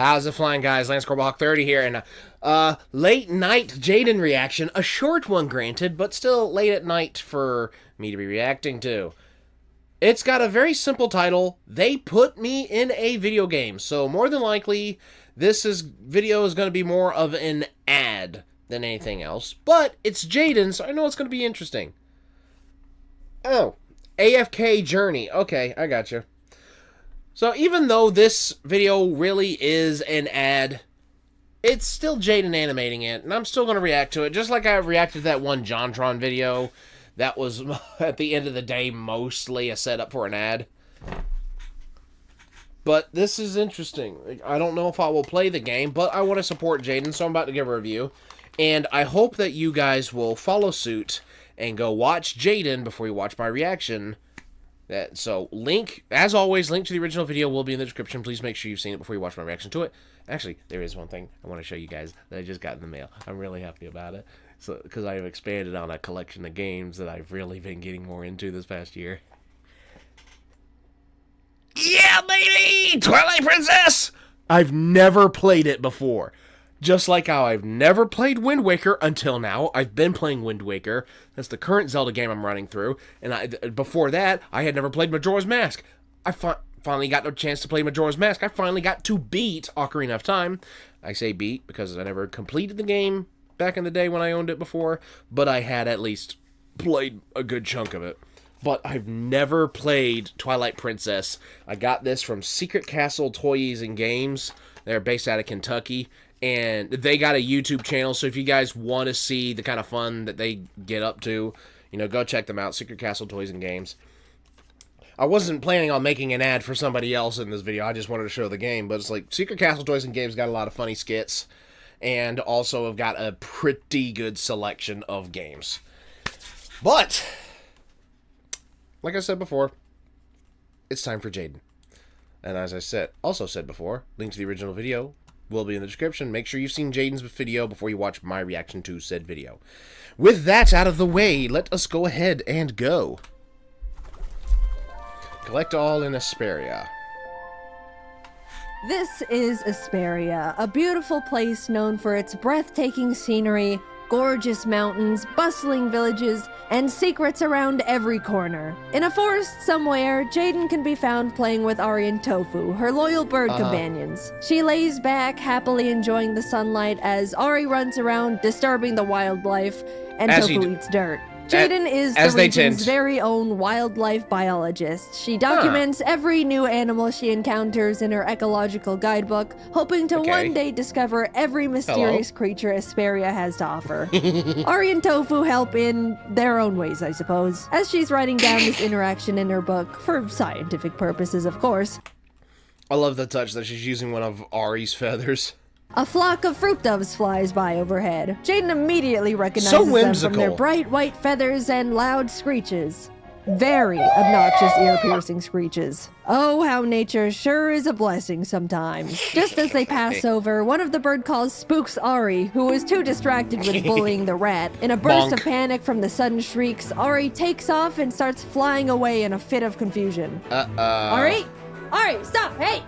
How's it flying, guys? Lance Corbach 30 here, and late night Jaden reaction. A short one, granted, but still late at night for me to be reacting to. It's got a very simple title. They put me in a video game, so more than likely, video is going to be more of an ad than anything else. But it's Jaden, so I know it's going to be interesting. Oh, AFK Journey. Okay, I gotcha. So even though this video really is an ad, it's still Jaden animating it, and I'm still going to react to it, just like I reacted to that one JonTron video that was, at the end of the day, mostly a setup for an ad. But this is interesting. I don't know if I will play the game, but I want to support Jaden, so I'm about to give a review. And I hope that you guys will follow suit and go watch Jaden before you watch my reaction. So, as always, link to the original video will be in the description. Please make sure you've seen it before you watch my reaction to it. Actually, there is one thing I want to show you guys that I just got in the mail. I'm really happy about it. So, because I have expanded on a collection of games that I've really been getting more into this past year. Yeah, baby! Twilight Princess! I've never played it before. Just like how I've never played Wind Waker until now. I've been playing Wind Waker. That's the current Zelda game I'm running through. And before that, I had never played Majora's Mask. I finally got a chance to play Majora's Mask. I finally got to beat Ocarina of Time. I say beat because I never completed the game back in the day when I owned it before. But I had at least played a good chunk of it. But I've never played Twilight Princess. I got this from Secret Castle Toys and Games. They're based out of Kentucky. And they got a YouTube channel, so if you guys want to see the kind of fun that they get up to, you know, go check them out, Secret Castle Toys and Games. I wasn't planning on making an ad for somebody else in this video, I just wanted to show the game, but it's like, Secret Castle Toys and Games got a lot of funny skits, and also have got a pretty good selection of games. But, like I said before, it's time for Jaden. And as I also said before, link to the original video will be in the description. Make sure you've seen Jaden's video before you watch my reaction to said video. With that out of the way, let us go ahead and go. Collect all in Asperia. This is Asperia, a beautiful place known for its breathtaking scenery, gorgeous mountains, bustling villages, and secrets around every corner. In a forest somewhere, Jaden can be found playing with Ari and Tofu, her loyal bird companions. She lays back, happily enjoying the sunlight as Ari runs around, disturbing the wildlife, and Tofu eats dirt. Jaden is the region's very own wildlife biologist. She documents every new animal she encounters in her ecological guidebook, hoping to one day discover every mysterious creature Asperia has to offer. Ari and Tofu help in their own ways, I suppose, as she's writing down this interaction in her book, for scientific purposes, of course. I love the touch that she's using one of Ari's feathers. A flock of fruit doves flies by overhead. Jaden immediately recognizes them from their bright white feathers and loud screeches. Very obnoxious, ear-piercing screeches. Oh, how nature sure is a blessing sometimes. Just as they pass over, one of the bird calls spooks Ari, who is too distracted with bullying the rat. In a burst of panic from the sudden shrieks, Ari takes off and starts flying away in a fit of confusion. Ari? Ari, stop! Hey!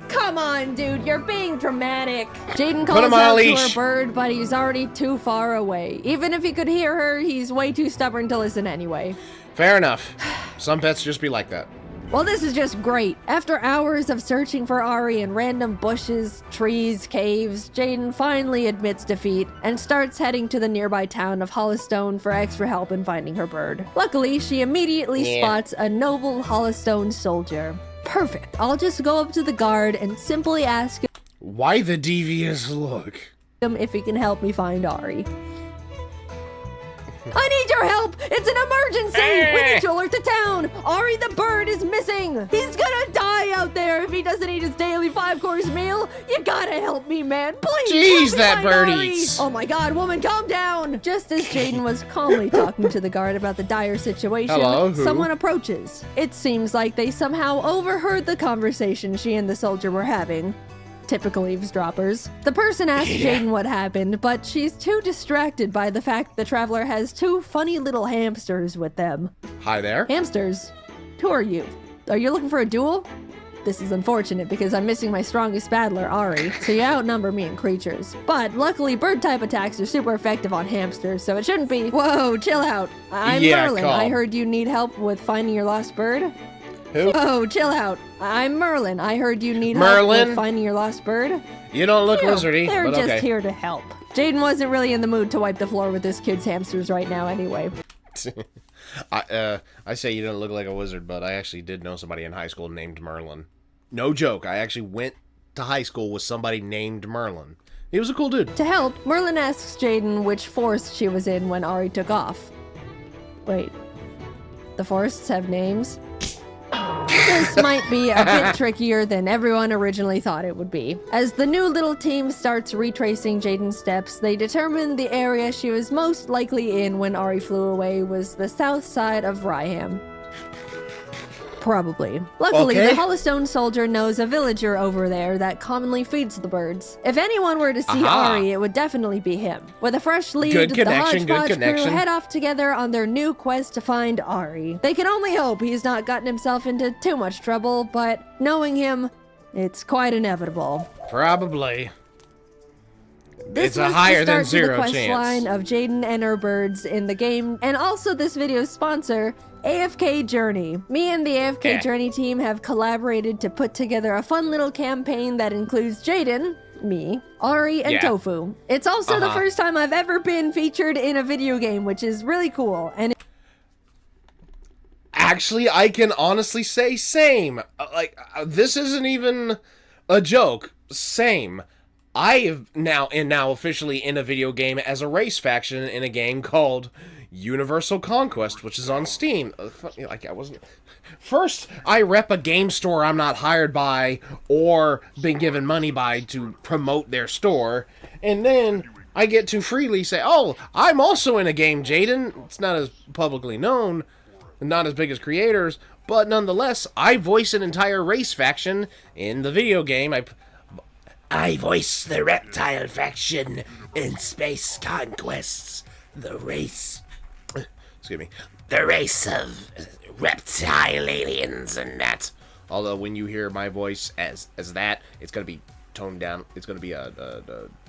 Come on, dude, you're being dramatic. Jaden calls out to her bird, but he's already too far away. Even if he could hear her, he's way too stubborn to listen anyway. Fair enough. Some pets just be like that. Well, this is just great. After hours of searching for Ari in random bushes, trees, caves, Jaden finally admits defeat and starts heading to the nearby town of Hollystone for extra help in finding her bird. Luckily, she immediately spots a noble Hollystone soldier. Perfect. I'll just go up to the guard and simply ask him why the devious look if he can help me find Ari. I need your help! It's an emergency! We need to alert the town! Ari the bird is missing! He's gonna die out there if he doesn't eat his daily 5-course meal! You gotta help me, man! Please! Jeez, that bird eats! Oh my god, woman, calm down! Just as Jaden was calmly talking to the guard about the dire situation, someone approaches. It seems like they somehow overheard the conversation she and the soldier were having. Typical eavesdroppers. The person asks Jaden what happened, but she's too distracted by the fact the traveler has 2 funny little hamsters with them. Hi there. Hamsters? Who are you? Are you looking for a duel? This is unfortunate because I'm missing my strongest battler, Ari, so you outnumber me in creatures. But luckily, bird-type attacks are super effective on hamsters, so it shouldn't be. Whoa, chill out. I'm Merlin. calm. I heard you need help with finding your lost bird. Who? Oh, chill out. I'm Merlin. I heard you need help Merlin? with finding your lost bird. You don't look Yeah, wizardy, they're but just okay. here to help. Jaden wasn't really in the mood to wipe the floor with this kid's hamsters right now anyway. I say you don't look like a wizard, but I actually did know somebody in high school named Merlin. No joke. I actually went to high school with somebody named Merlin. He was a cool dude. To help, Merlin asks Jaden which forest she was in when Ari took off. Wait, the forests have names? This might be a bit trickier than everyone originally thought it would be. As the new little team starts retracing Jaden's steps, they determine the area she was most likely in when Ari flew away was the south side of Ryham. Probably. Luckily, Okay. the Hollowstone soldier knows a villager over there that commonly feeds the birds. If anyone were to see Aha. Ari, it would definitely be him. With a fresh lead, Good the connection, good Hodgepodge crew connection. head off together on their new quest to find Ari. They can only hope he's not gotten himself into too much trouble, but knowing him, it's quite inevitable. Probably. This It's a was higher the than start to zero the quest chance. line of Jaden and her birds in the game, and also this video's sponsor, AFK Journey. Me and the AFK Yeah. Journey team have collaborated to put together a fun little campaign that includes Jaden, me, Ari, and Yeah. Tofu. It's also the Uh-huh. first time I've ever been featured in a video game, which is really cool. And Actually, I can honestly say same. This isn't even a joke. Same. I am now officially in a video game as a race faction in a game called Universal Conquest, which is on Steam. Like I wasn't. First, I rep a game store I'm not hired by or been given money by to promote their store, and then I get to freely say, "Oh, I'm also in a game, Jaden." It's not as publicly known, not as big as creators, but nonetheless, I voice an entire race faction in the video game. I voice the reptile faction in Space Conquests. The race of reptile aliens and that. Although when you hear my voice as that, it's gonna be toned down. It's gonna be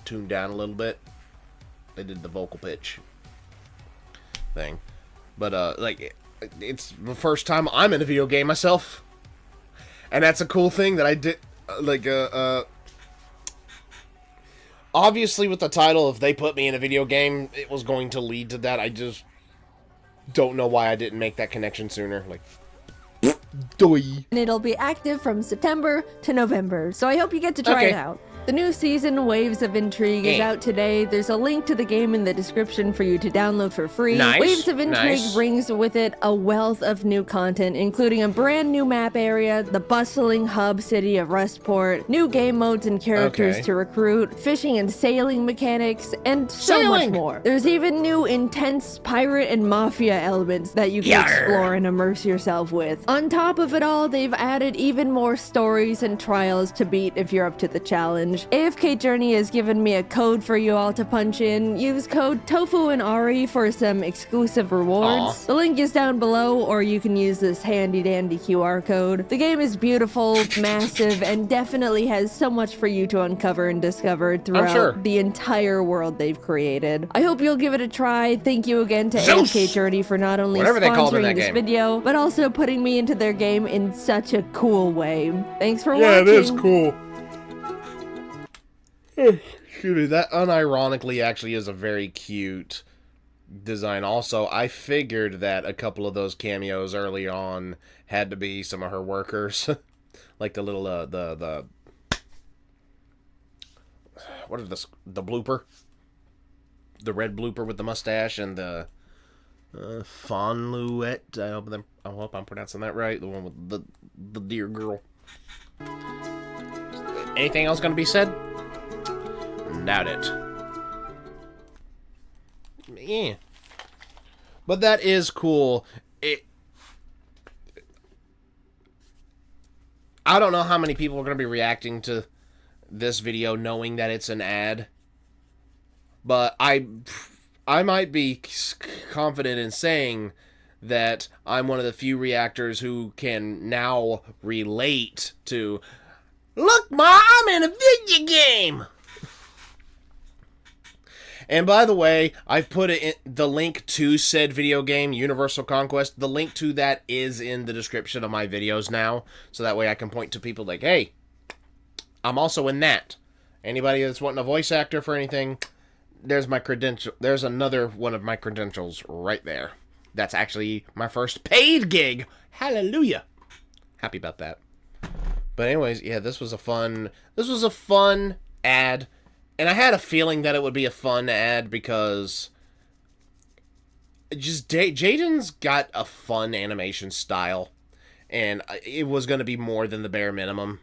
tuned down a little bit. They did the vocal pitch thing, but it's the first time I'm in a video game myself, and that's a cool thing that I did. Obviously, with the title, if they put me in a video game, it was going to lead to that. I just don't know why I didn't make that connection sooner. Like, doy. it'll be active from September to November, so I hope you get to try Okay. it out. The new season, Waves of Intrigue, is out today. There's a link to the game in the description for you to download for free. Nice, Waves of Intrigue nice. brings with it a wealth of new content, including a brand new map area, the bustling hub city of Rustport, new game modes and characters Okay. to recruit, fishing and sailing mechanics, and so much Sailing! more. There's even new intense pirate and mafia elements that you can Yarr. explore and immerse yourself with. On top of it all, they've added even more stories and trials to beat if you're up to the challenge. AFK Journey has given me a code for you all to punch in. Use code Tofu and Ari for some exclusive rewards. Aw. The link is down below, or you can use this handy dandy QR code. The game is beautiful, massive, and definitely has so much for you to uncover and discover throughout sure. the entire world they've created. I hope you'll give it a try. Thank you again to Zeus! AFK Journey for not only Whatever they called in sponsoring that this game. video, but also putting me into their game in such a cool way. Thanks for Yeah, watching. it is cool. Excuse me, that unironically actually is a very cute design. Also, I figured that a couple of those cameos early on had to be some of her workers. Like the little, what is this? The blooper? The red blooper with the mustache and the Fonluette. I hope I'm pronouncing that right. The one with the deer girl. Anything else gonna be said? Doubt it. Yeah. But that is cool. I don't know how many people are going to be reacting to this video knowing that it's an ad. But I might be confident in saying that I'm one of the few reactors who can now relate to, look, Ma, I'm in a video game! And by the way, I've put the link to said video game, Universal Conquest. The link to that is in the description of my videos now. So that way I can point to people like, hey, I'm also in that. Anybody that's wanting a voice actor for anything, there's my credential. There's another one of my credentials right there. That's actually my first paid gig. Hallelujah. Happy about that. But anyways, yeah, this was a fun ad. And I had a feeling that it would be a fun ad because just Jaiden's got a fun animation style. And it was going to be more than the bare minimum.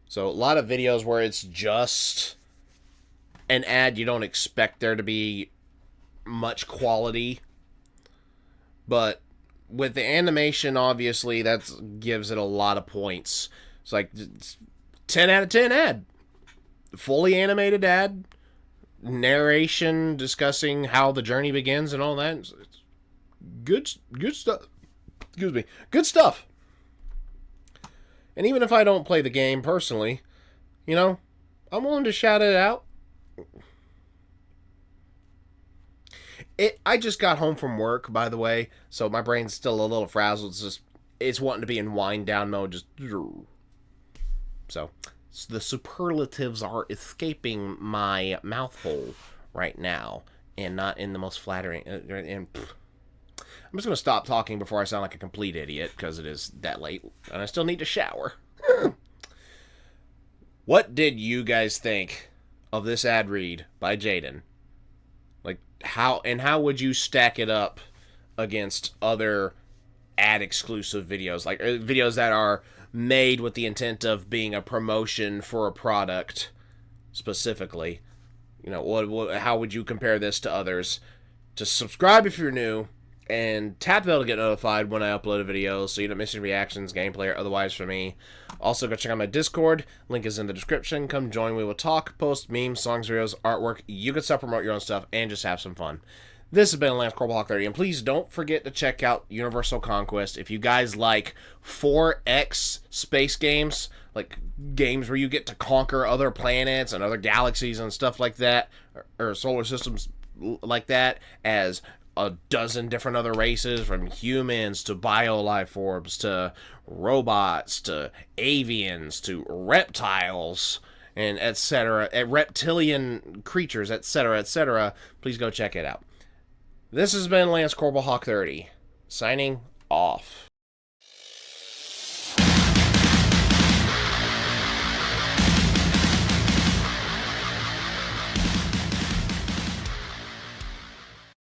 So a lot of videos where it's just an ad, you don't expect there to be much quality. But with the animation, obviously, that gives it a lot of points. It's like 10 out of 10 ad. Fully animated ad, narration discussing how the journey begins and all that. It's good stuff. Excuse me, good stuff. And even if I don't play the game personally, you know, I'm willing to shout it out. I just got home from work, by the way, so my brain's still a little frazzled. It's wanting to be in wind down mode. So the superlatives are escaping my mouth hole right now, and not in the most flattering. I'm just going to stop talking before I sound like a complete idiot, because it is that late, and I still need to shower. What did you guys think of this ad read by Jaiden? Like, how would you stack it up against other ad-exclusive videos? Like, videos that are made with the intent of being a promotion for a product specifically. You know, how would you compare this to others? Just subscribe if you're new, and tap the bell to get notified when I upload a video so you don't miss any reactions, gameplay, or otherwise from me. Also, go check out my Discord. Link is in the description. Come join me. We'll talk, post memes, songs, videos, artwork. You can self-promote your own stuff and just have some fun. This has been Lance Corporal 30, and please don't forget to check out Universal Conquest. If you guys like 4X space games, like games where you get to conquer other planets and other galaxies and stuff like that, or solar systems like that, as a dozen different other races, from humans to biolife forms to robots to avians to reptiles and etc., reptilian creatures, etc., etc., please go check it out. This has been Lance Corporal Hawk 30, signing off.